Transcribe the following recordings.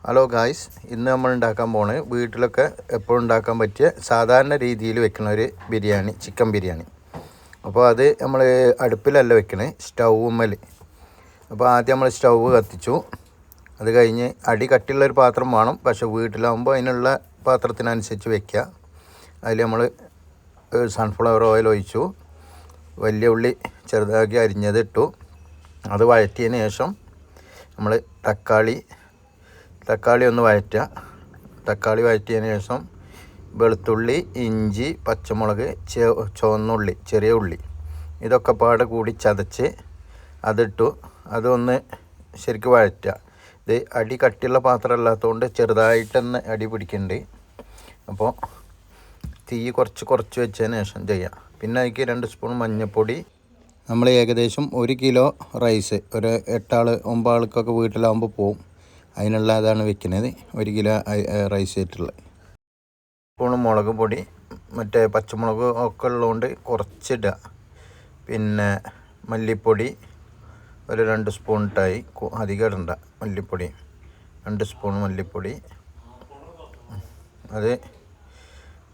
Hello guys, ഇന്ന് നമ്മൾ ഉണ്ടാക്കാൻ പോണത് വീട്ടിലൊക്കെ എപ്പോഴും ഉണ്ടാക്കാൻ പറ്റിയ സാധാരണ രീതിയിൽ വെക്കുന്ന ഒരു ബിരിയാണി, ചിക്കൻ ബിരിയാണി. അപ്പോൾ അത് നമ്മൾ അടുപ്പിലല്ല വെക്കണേ, സ്റ്റൗമ്മൽ. അപ്പോൾ ആദ്യം നമ്മൾ സ്റ്റൗ കത്തിച്ചു. അത് കഴിഞ്ഞ് അടി കട്ടിയുള്ളൊരു പാത്രം വേണം, പക്ഷേ വീട്ടിലാകുമ്പോൾ അതിനുള്ള പാത്രത്തിനനുസരിച്ച് വെക്കുക. അതിൽ നമ്മൾ സൺഫ്ലവർ ഓയിൽ ഒഴിച്ചു, വലിയ ഉള്ളി ചെറുതാക്കി അരിഞ്ഞത് ഇട്ടു. അത് വഴറ്റിയതിന് ശേഷം നമ്മൾ തക്കാളി ഒന്ന് വഴറ്റുക. തക്കാളി വഴറ്റിയതിന് ശേഷം വെളുത്തുള്ളി, ഇഞ്ചി, പച്ചമുളക്, ചുവന്നുള്ളി, ചെറിയ ഉള്ളി, ഇതൊക്കെ പാടെ കൂടി ചതച്ച് അതിട്ടു. അതൊന്ന് ശരിക്കും വഴറ്റുക. ഇത് അടി കട്ടിയുള്ള പാത്രം അല്ലാത്തതുകൊണ്ട് ചെറുതായിട്ടൊന്ന് അടി പിടിക്കുന്നുണ്ട്. അപ്പോൾ തീ കുറച്ച് വെച്ചതിന് ശേഷം ചെയ്യാം. പിന്നെ അതിലേക്ക് 2 സ്പൂൺ മഞ്ഞൾപ്പൊടി. നമ്മൾ ഏകദേശം 1 കിലോ റൈസ്, ഒരു 8 9 ആൾക്കൊക്കെ വീട്ടിലാകുമ്പോൾ പോവും. അതിനുള്ള അതാണ് വെക്കുന്നത്. 1 കിലോ റൈസ് ആയിട്ടുള്ളത്. സ്പൂണ് മുളക് പൊടി, മറ്റേ പച്ചമുളക് ഒക്കെ ഉള്ളതുകൊണ്ട് കുറച്ചിടുക. പിന്നെ മല്ലിപ്പൊടി ഒരു 2 സ്പൂൺ ഇട്ടായി, അധികം ഇടണ്ട. മല്ലിപ്പൊടി 2 സ്പൂൺ മല്ലിപ്പൊടി. അത്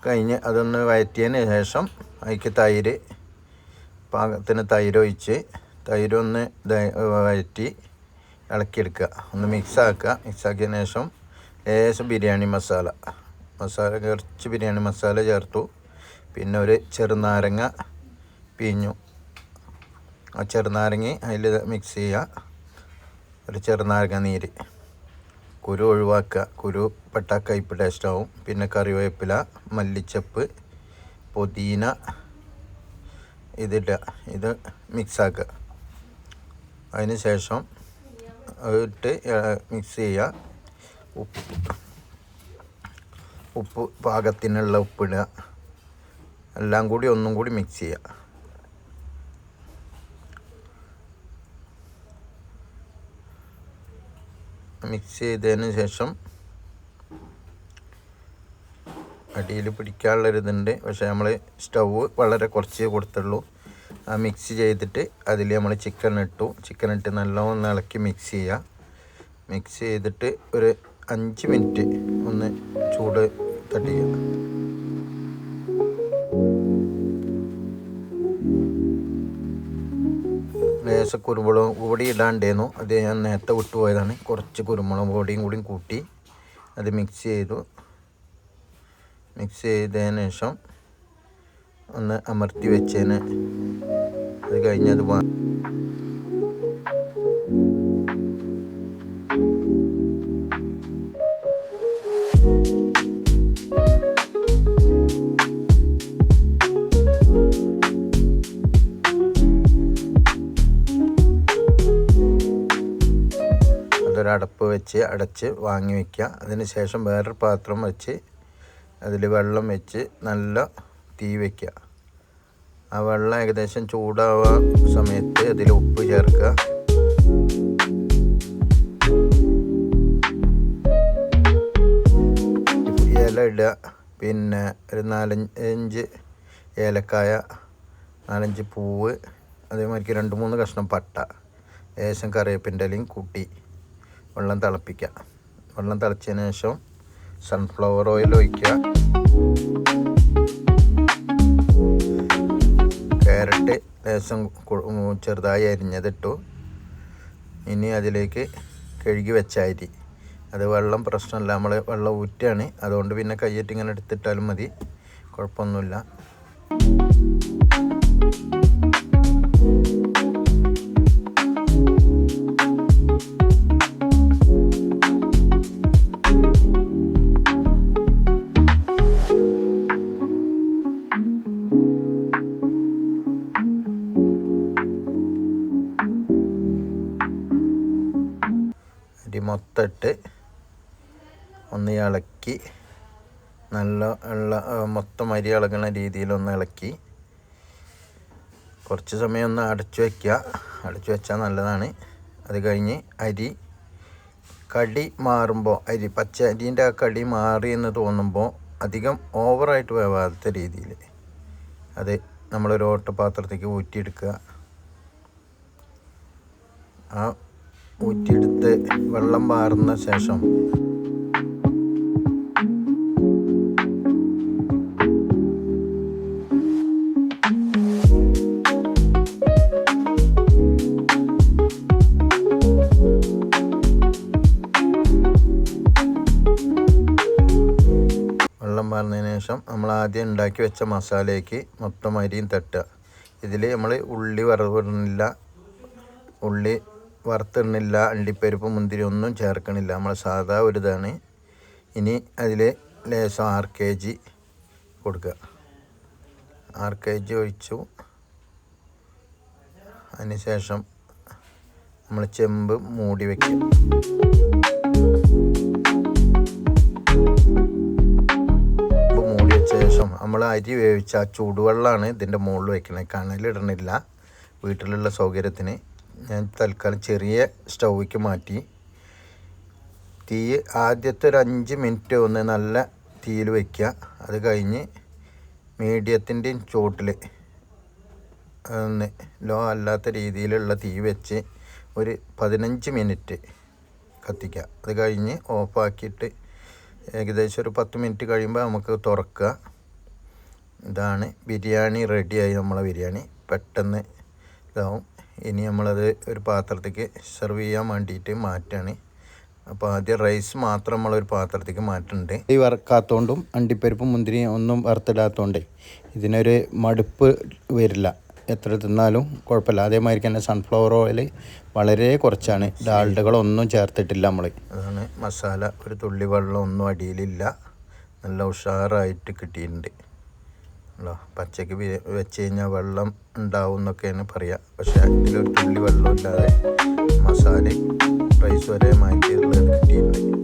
കഴിഞ്ഞ് അതൊന്ന് വഴറ്റിയതിന് ശേഷം അതിലേക്ക് പാകത്തിന് തൈര് ഒഴിച്ച് തൈരൊന്ന് വഴറ്റി ഇളക്കിയെടുക്കുക. ഒന്ന് മിക്സാക്കിയതിന് ശേഷം ലേശം ബിരിയാണി മസാല കുറച്ച് ബിരിയാണി മസാല ചേർത്തു. പിന്നെ ഒരു ചെറുനാരങ്ങ പിഴിഞ്ഞു. ആ ചെറുനാരങ്ങ അതിൽ മിക്സ് ചെയ്യുക. ഒരു ചെറുനാരങ്ങ നീര്, കുരു ഒഴിവാക്കുക. കുരു പെട്ടാൽ കയ്പ്പ് ടേസ്റ്റാവും. പിന്നെ കറിവേപ്പില, മല്ലിച്ചപ്പ്, പുതിന ഇതിടുക. ഇത് മിക്സാക്കുക. അതിന് ശേഷം ഇട്ട് മിക്സ് ചെയ്യുക. ഉപ്പ് പാകത്തിനുള്ള ഉപ്പിടുക. എല്ലാം കൂടി ഒന്നും കൂടി മിക്സ് ചെയ്യുക. മിക്സ് ചെയ്തതിന് ശേഷം അടിയിൽ പിടിക്കാനുള്ളൊരിതുണ്ട്, പക്ഷേ നമ്മൾ സ്റ്റൗ വളരെ കുറച്ചേ കൊടുത്തുള്ളൂ. ആ മിക്സ് ചെയ്തിട്ട് അതിൽ നമ്മൾ ചിക്കൻ ഇട്ട് നല്ലോണം ഇളക്കി മിക്സ് ചെയ്യുക. മിക്സ് ചെയ്തിട്ട് ഒരു 5 മിനിറ്റ് ഒന്ന് ചൂട് തട്ടിക്കുക. ലേശ കുരുമുളക് പൊടി ഇടാണ്ടേന്നു, അത് ഞാൻ നേരത്തെ വിട്ടുപോയതാണ്. കുറച്ച് കുരുമുളക് പൊടിയും കൂടി കൂട്ടി അത് മിക്സ് ചെയ്തു. മിക്സ് ചെയ്തതിന് ശേഷം ഒന്ന് അമർത്തി വെച്ചതിന് അത് കഴിഞ്ഞത് അതൊരടപ്പ് വെച്ച് അടച്ച് വാങ്ങി വയ്ക്കുക. അതിന് ശേഷം വേറൊരു പാത്രം വെച്ച് അതിൽ വെള്ളം വെച്ച് നല്ല തീ വയ്ക്കുക. ആ വെള്ളം ഏകദേശം ചൂടാവാൻ സമയത്ത് അതിൽ ഉപ്പ് ചേർക്കുക. ഇല ഇടുക. പിന്നെ ഒരു 4-5 ഏലക്കായ, 4-5 പൂവ്, അതേമാതിരി 2-3 കഷ്ണം പട്ട, ലേശം കറിവേപ്പിൻ്റെ ഇലയും കൂട്ടി വെള്ളം തിളപ്പിക്കുക. വെള്ളം തിളച്ചതിന് ശേഷം സൺഫ്ലവർ ഓയിൽ ഒഴിക്കുക. ക്യാരറ്റ് ലേശം ചെറുതായി അരിഞ്ഞതിട്ടു. ഇനി അതിലേക്ക് കഴുകി വെച്ച അരി, അത് വെള്ളം പ്രശ്നമല്ല, നമ്മൾ വെള്ളം ഊറ്റുകയാണ്. അതുകൊണ്ട് പിന്നെ കൈയ്യിട്ട് ഇങ്ങനെ എടുത്തിട്ടാലും മതി, കുഴപ്പമൊന്നുമില്ല. അരി മൊത്തമിട്ട് ഒന്ന് ഇളക്കി, മൊത്തം അരി ഇളകുന്ന രീതിയിലൊന്ന് ഇളക്കി കുറച്ച് സമയം ഒന്ന് അടച്ചു വെച്ചാൽ നല്ലതാണ്. അത് കഴിഞ്ഞ് അരി കടി മാറുമ്പോൾ, പച്ച അരിൻ്റെ ആ കടി മാറി എന്ന് തോന്നുമ്പോൾ അധികം ഓവറായിട്ട് വേവാത്ത രീതിയിൽ അത് നമ്മളൊരു ഓട്ടപാത്രത്തേക്ക് ഊറ്റിയെടുക്കുക. ആ ഊറ്റിയെടുത്ത് വെള്ളം വാർന്ന ശേഷം പറഞ്ഞതിന് ശേഷം നമ്മൾ ആദ്യം ഉണ്ടാക്കി വെച്ച മസാലയ്ക്ക് മൊത്തം അരിയും തട്ടുക. ഇതിൽ നമ്മൾ ഉള്ളി വറവിടുന്നില്ല, ഉള്ളി വറുത്തിടുന്നില്ല, അണ്ടിപ്പരിപ്പ് മുന്തിരി ഒന്നും ചേർക്കണില്ല. നമ്മൾ സാധാ ഒരു ഇതാണ്. ഇനി അതിൽ ലേശം RKG കൊടുക്കുക. RKG ഒഴിച്ചു. അതിന് ശേഷം നമ്മൾ ചെമ്പ് മൂടി വയ്ക്കുക. മൂടി വെച്ച ശേഷം നമ്മൾ അരി വേവിച്ച ആ ചൂടുവെള്ളമാണ് ഇതിൻ്റെ മുകളിൽ വയ്ക്കുന്നത്. കനലിടണില്ല. വീട്ടിലുള്ള സൗകര്യത്തിന് ഞാൻ തൽക്കാലം ചെറിയ സ്റ്റൗവിക്ക് മാറ്റി. തീ ആദ്യത്തെ ഒരു 5 മിനിറ്റ് ഒന്ന് നല്ല തീയിൽ വയ്ക്കുക. അത് കഴിഞ്ഞ് മീഡിയത്തിൻ്റെയും ചുവട്ടിൽ ഒന്ന് ലോ അല്ലാത്ത രീതിയിലുള്ള തീ വെച്ച് ഒരു 15 മിനിറ്റ് കത്തിക്കുക. അത് കഴിഞ്ഞ് ഓഫാക്കിയിട്ട് ഏകദേശം ഒരു 10 മിനിറ്റ് കഴിയുമ്പോൾ നമുക്ക് തുറക്കുക. ഇതാണ് ബിരിയാണി റെഡിയായി. നമ്മളെ ബിരിയാണി പെട്ടെന്ന് ഇതാവും. ഇനി നമ്മളത് ഒരു പാത്രത്തേക്ക് സെർവ് ചെയ്യാൻ വേണ്ടിയിട്ട് മാറ്റുകയാണ്. അപ്പോൾ ആദ്യം റൈസ് മാത്രം നമ്മളൊരു പാത്രത്തേക്ക് മാറ്റുന്നുണ്ട്. ഈ വറുക്കാത്തതുകൊണ്ടും അണ്ടിപ്പരിപ്പും മുന്തിരിയും ഒന്നും വറുത്തിടാത്തതുകൊണ്ടേ ഇതിനൊരു മടുപ്പ് വരില്ല. എത്ര തിന്നാലും കുഴപ്പമില്ല. അതേമാതിരി തന്നെ സൺഫ്ലവർ ഓയിൽ വളരെ കുറച്ചാണ്, ഡാൽഡകളൊന്നും ചേർത്തിട്ടില്ല നമ്മൾ. അതാണ് മസാല. ഒരു തുള്ളി വെള്ളം ഒന്നും അടിയിലില്ല. നല്ല ഉഷാറായിട്ട് കിട്ടിയിട്ടുണ്ട്. പച്ചക്ക് വെച്ച് കഴിഞ്ഞാൽ വെള്ളം ഉണ്ടാവും എന്നൊക്കെയാണ് പറയുക. പക്ഷേ ഇതിലൊരു തുള്ളി വെള്ളമില്ലാതെ മസാല റൈസ് വരെ മാറ്റിയുള്ളത് കിട്ടിയിട്ടുണ്ട്.